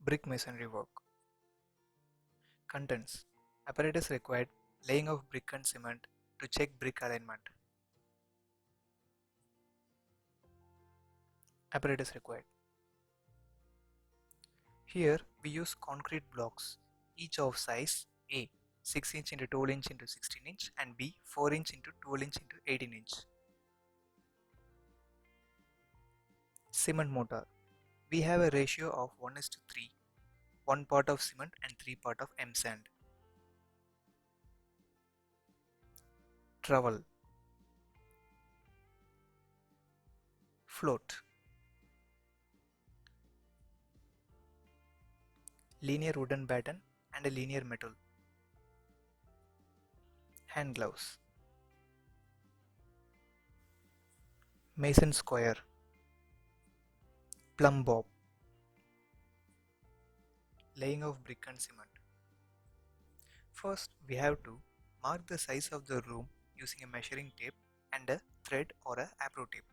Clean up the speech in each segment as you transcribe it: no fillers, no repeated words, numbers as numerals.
Brick masonry work. Contents: Apparatus required: laying of brick and cement to check brick alignment. Apparatus required. Here we use concrete blocks, each of size A 6 inch into 12 inch into 16 inch and B 4 inch into 12 inch into 18 inch. Cement mortar. We have a ratio of 1:3, 1 part of cement and 3 part of M sand. Trowel. Float. Linear wooden batten and a linear metal. Hand gloves. Mason square. Plum Bob. Laying of brick and cement. First, we have to mark the size of the room using a measuring tape and a thread or a Appro tape.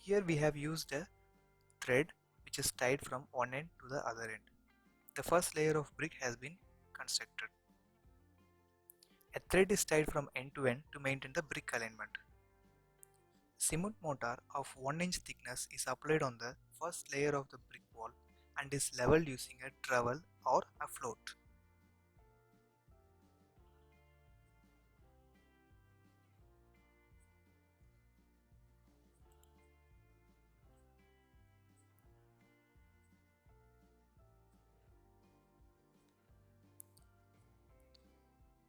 Here we have used a thread which is tied from one end to the other end. The first layer of brick has been constructed. A thread is tied from end to end to maintain the brick alignment. Cement mortar of 1 inch thickness is applied on the first layer of the brick wall and is leveled using a trowel or a float.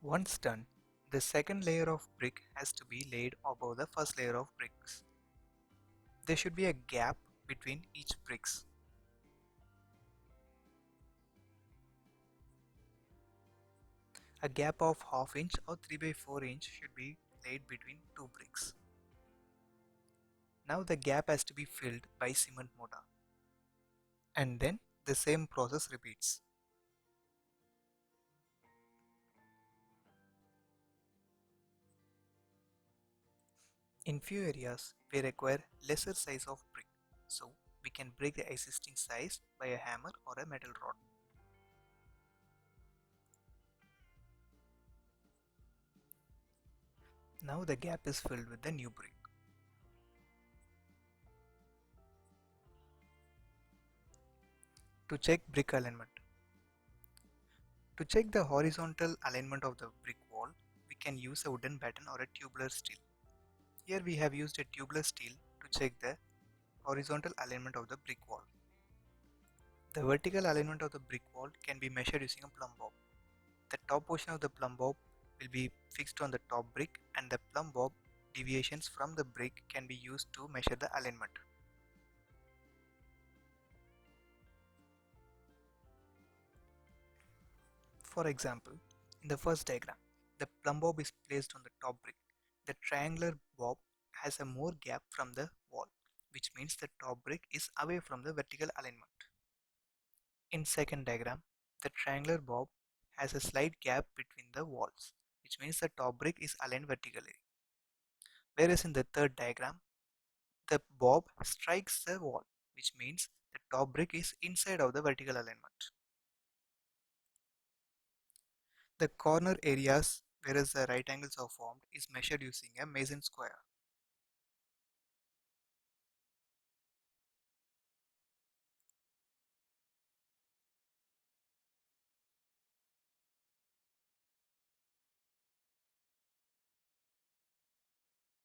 Once done, the second layer of brick has to be laid above the first layer of bricks. There should be a gap between each bricks. A gap of ½ inch or 3/4 inch should be laid between two bricks. Now the gap has to be filled by cement mortar. And then the same process repeats. In few areas, we require lesser size of brick, so we can break the existing size by a hammer or a metal rod. Now the gap is filled with the new brick. To check brick alignment. To check the horizontal alignment of the brick wall, we can use a wooden batten or a tubular steel. Here we have used a tubular steel to check the horizontal alignment of the brick wall. The vertical alignment of the brick wall can be measured using a plumb bob. The top portion of the plumb bob will be fixed on the top brick and the plumb bob deviations from the brick can be used to measure the alignment. For example, in the first diagram, the plumb bob is placed on the top brick. The triangular bob has a more gap from the wall, which means the top brick is away from the vertical alignment. In second diagram, the triangular bob has a slight gap between the walls, which means the top brick is aligned vertically. Whereas in the third diagram, the bob strikes the wall, which means the top brick is inside of the vertical alignment. The corner areas whereas the right angles are formed is measured using a mason square.